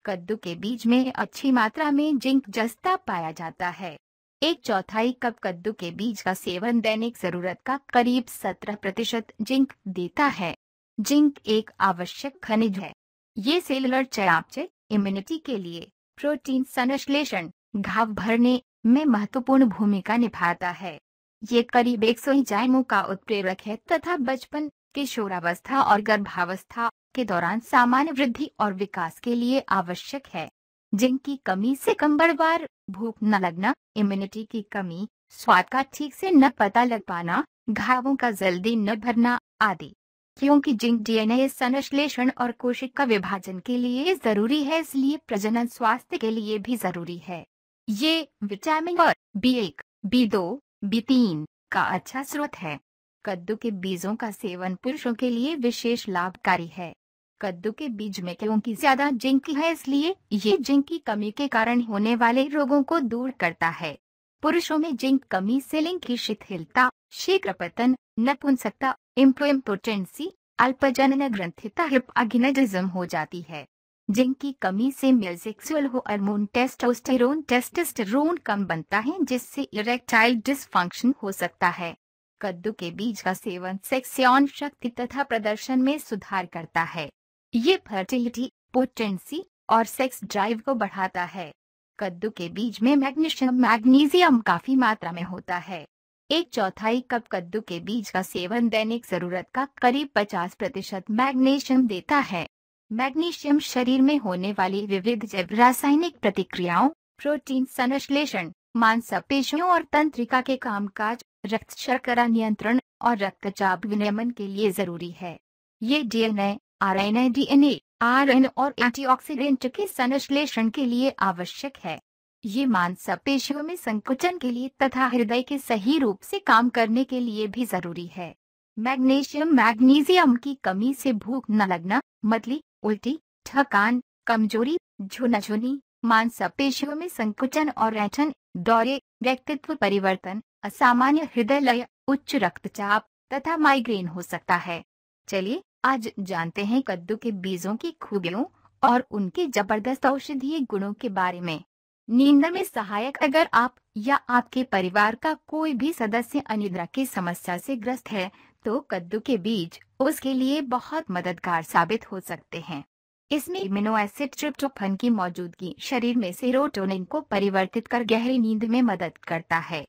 कद्दू के बीज में अच्छी मात्रा में जिंक जस्ता पाया जाता है। 1/4 कप कद्दू के बीज का सेवन दैनिक जरूरत का करीब 17% जिंक देता है। जिंक एक आवश्यक खनिज है। ये सेलुलर चयापचय, इम्यूनिटी के लिए, प्रोटीन संश्लेषण, घाव भरने में महत्वपूर्ण भूमिका निभाता है। ये करीब 100 एंजाइमों का उत्प्रेरक है तथा बचपन, किशोरावस्था और गर्भावस्था के दौरान सामान्य वृद्धि और विकास के लिए आवश्यक है। जिंक की कमी से कम बार भूख न लगना, इम्यूनिटी की कमी, स्वाद का ठीक से न पता लग पाना, घावों का जल्दी न भरना आदि। क्योंकि जिंक डीएनए संश्लेषण और कोशिका विभाजन के लिए जरूरी है, इसलिए प्रजनन स्वास्थ्य के लिए भी जरूरी है। ये विटामिन और B1, B2, B3 का अच्छा स्रोत है। कद्दू के बीजों का सेवन पुरुषों के लिए विशेष लाभकारी है। कद्दू के बीज में क्योंकि ज्यादा जिंक है, इसलिए ये जिंक की कमी के कारण होने वाले रोगों को दूर करता है। पुरुषों में जिंक कमी से लिंग की शिथिलता, शीघ्र पतन, नपुंसकता, इम्पोटेंसी, अल्पजनन ग्रंथिता, हिपॉगिनेटिज्म हो जाती है। जिंक की कमी से मेल सेक्सुअल हार्मोन टेस्टोस्टेरोन कम बनता है, जिससे इरेक्टाइल डिसफंक्शन हो सकता है। कद्दू के बीज का सेवन सेक्स यौन शक्ति तथा प्रदर्शन में सुधार करता है। ये फर्टिलिटी, पोटेंसी और सेक्स ड्राइव को बढ़ाता है। कद्दू के बीज में मैग्नीशियम काफी मात्रा में होता है। 1/4 कप कद्दू के बीज का सेवन दैनिक जरूरत का करीब 50% मैग्नीशियम देता है। मैग्नीशियम शरीर में होने वाली विविध जैव रासायनिक प्रतिक्रियाओं, प्रोटीन संश्लेषण, मांसपेशियों और तंत्रिका के कामकाज, रक्त शर्करा नियंत्रण और रक्तचाप विनियमन के लिए जरूरी है। ये डीएनए, आरएनए और एंटीऑक्सीडेंट के संश्लेषण के लिए आवश्यक है। ये मांसपेशियों में संकुचन के लिए तथा हृदय के सही रूप से काम करने के लिए भी जरूरी है। मैग्नीशियम की कमी से भूख न लगना, मतली, उल्टी, थकान, कमजोरी, झुनझुनी, मांसपेशियों में संकुचन और ऐंठन, दौरे, व्यक्तित्व परिवर्तन, असामान्य हृदय लय, उच्च रक्तचाप तथा माइग्रेन हो सकता है। चलिए आज जानते हैं कद्दू के बीजों की खूबियों और उनके जबरदस्त औषधीय गुणों के बारे में। नींद में सहायक, अगर आप या आपके परिवार का कोई भी सदस्य अनिद्रा की समस्या से ग्रस्त है तो कद्दू के बीज उसके लिए बहुत मददगार साबित हो सकते हैं। इसमें इम्यूनो एसिड ट्रिप्टोफैन की मौजूदगी शरीर में सेरोटोनिन को परिवर्तित कर गहरी नींद में मदद करता है।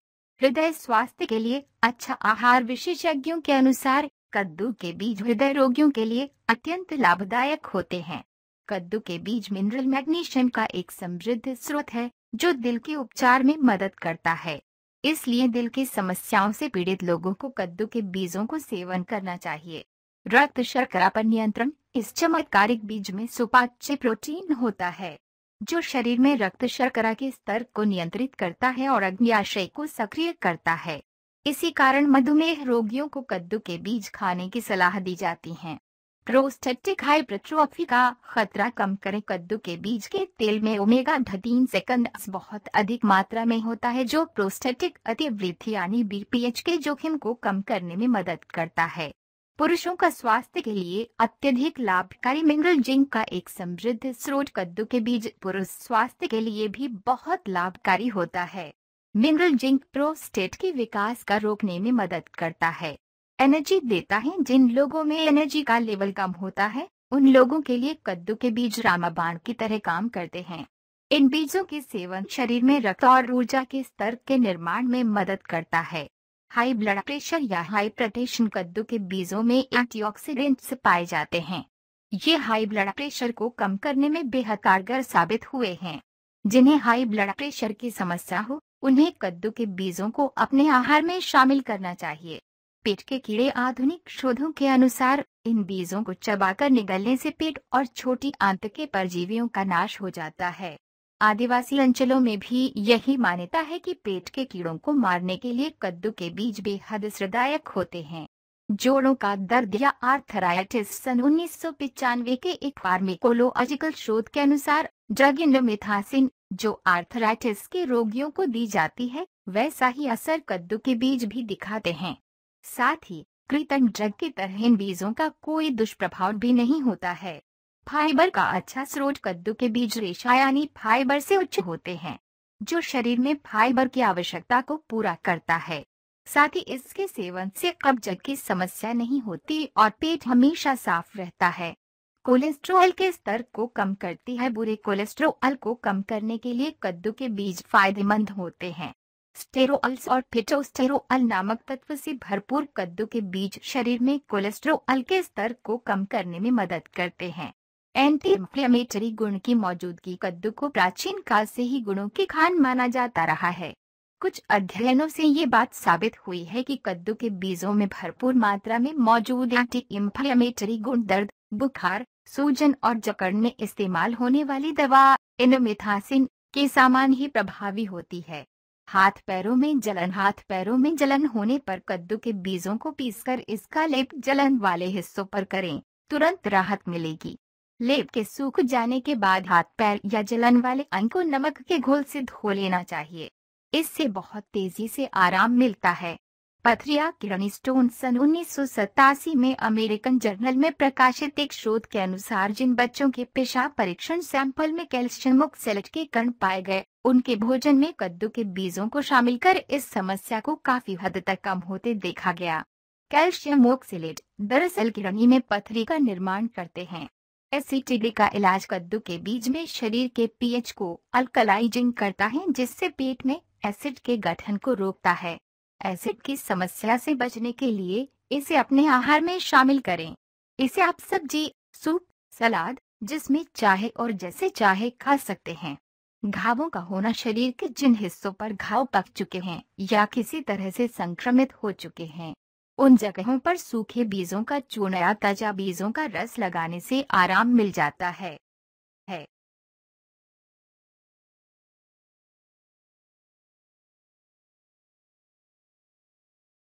हृदय स्वास्थ्य के लिए अच्छा आहार, विशेषज्ञों के अनुसार कद्दू के बीज हृदय रोगियों के लिए अत्यंत लाभदायक होते हैं। कद्दू के बीज मिनरल मैग्नीशियम का एक समृद्ध स्रोत है जो दिल के उपचार में मदद करता है। इसलिए दिल की समस्याओं से पीड़ित लोगों को कद्दू के बीजों को सेवन करना चाहिए। रक्त शर्करा पर नियंत्रण, इस चमत्कारिक बीज में सुपाच्य प्रोटीन होता है जो शरीर में रक्त शर्करा के स्तर को नियंत्रित करता है और अग्न्याशय को सक्रिय करता है। इसी कारण मधुमेह रोगियों को कद्दू के बीज खाने की सलाह दी जाती है। प्रोस्टेटिक हाइपरट्रोफी का खतरा कम करें, कद्दू के बीज के तेल में ओमेगा-13 सेकंड्स बहुत अधिक मात्रा में होता है जो प्रोस्टेटिक अतिवृद्धि यानी बीपीएच के जोखिम को कम करने में मदद करता है। पुरुषों का स्वास्थ्य के लिए अत्यधिक लाभकारी मिनरल जिंक का एक समृद्ध स्रोत कद्दू के बीज पुरुष स्वास्थ्य के लिए भी बहुत लाभकारी होता है। मिनरल जिंक प्रोस्टेट के विकास का रोकने में मदद करता है, एनर्जी देता है। जिन लोगों में एनर्जी का लेवल कम होता है उन लोगों के लिए कद्दू के बीज रामबाण की तरह काम करते हैं। इन बीजों के सेवन शरीर में रक्त और ऊर्जा के स्तर के निर्माण में मदद करता है। हाई ब्लड प्रेशर या हाइपरटेंशन, कद्दू के बीजों में एंटीऑक्सीडेंट्स पाए जाते हैं। ये हाई ब्लड प्रेशर को कम करने में बेहद कारगर साबित हुए हैं। जिन्हें हाई ब्लड प्रेशर की समस्या हो उन्हें कद्दू के बीजों को अपने आहार में शामिल करना चाहिए। पेट के कीड़े, आधुनिक शोधों के अनुसार इन बीजों को चबाकर निगलने से पेट और छोटी आंत के परजीवियों का नाश हो जाता है। आदिवासी अंचलों में भी यही मान्यता है कि पेट के कीड़ों को मारने के लिए कद्दू के बीज बेहद श्रेयदायक होते हैं। जोड़ों का दर्द या आर्थराइटिस, सन 1995 के एक फार्माकोलॉजिकल शोध के अनुसार ड्रग इंडोमेथासिन जो आर्थराइटिस के रोगियों को दी जाती है वैसा ही असर कद्दू के बीज भी दिखाते हैं। साथ ही कृत्रिम ड्रग की तरह इन बीजों का कोई दुष्प्रभाव भी नहीं होता है। फाइबर का अच्छा स्रोत कद्दू के बीज रेशा यानी फाइबर से उच्च होते हैं, जो शरीर में फाइबर की आवश्यकता को पूरा करता है। साथ ही इसके सेवन से कब्ज की समस्या नहीं होती और पेट हमेशा साफ रहता है। कोलेस्ट्रॉल के स्तर को कम करती है। बुरे कोलेस्ट्रॉल को कम करने के लिए कद्दू के बीज फायदेमंद होते हैं। स्टेरोल्स और फिटोस्टेरोल नामक तत्व से भरपूर कद्दू के बीज शरीर में कोलेस्ट्रॉल के स्तर को कम करने में मदद करते हैं। एंटी इंफ्लेमेटरी गुण की मौजूदगी कद्दू को प्राचीन काल से ही गुणों की खान माना जाता रहा है। कुछ अध्ययनों से ये बात साबित हुई है कि कद्दू के बीजों में भरपूर मात्रा में मौजूद एंटी इंफ्लेमेटरी गुण दर्द, बुखार, सूजन और जकड़ में इस्तेमाल होने वाली दवा इनोमिथासिन के समान ही प्रभावी होती है। हाथ पैरों में जलन होने पर कद्दू के बीजों को पीसकर इसका लेप जलन वाले हिस्सों पर करें, तुरंत राहत मिलेगी। लेप के सूख जाने के बाद हाथ पैर या जलन वाले अंग को नमक के घोल से धो लेना चाहिए। इससे बहुत तेजी से आराम मिलता है। पथरिया किडनी स्टोन सन 1987 में अमेरिकन जर्नल में प्रकाशित एक शोध के अनुसार जिन बच्चों के पेशाब परीक्षण सैंपल में कैल्शियम ऑक्सलेट के कण पाए गए, उनके भोजन में कद्दू के बीजों को शामिल कर इस समस्या को काफी हद तक कम होते देखा गया। कैल्शियम ऑक्सलेट दरअसल किडनी में पथरी का निर्माण करते हैं। एसिडिटी का इलाज कद्दू के बीज में शरीर के पीएच को अल्कलाइजिंग करता है, जिससे पेट में एसिड के गठन को रोकता है। एसिड की समस्या से बचने के लिए इसे अपने आहार में शामिल करें। इसे आप सब्जी, सूप, सलाद, जिसमें चाहे और जैसे चाहे खा सकते हैं। घावों का होना शरीर के जिन हिस्सों पर घाव पक चुके हैं या किसी तरह से संक्रमित हो चुके हैं, उन जगहों पर सूखे बीजों का चूर्ण या ताजा बीजों का रस लगाने से आराम मिल जाता है।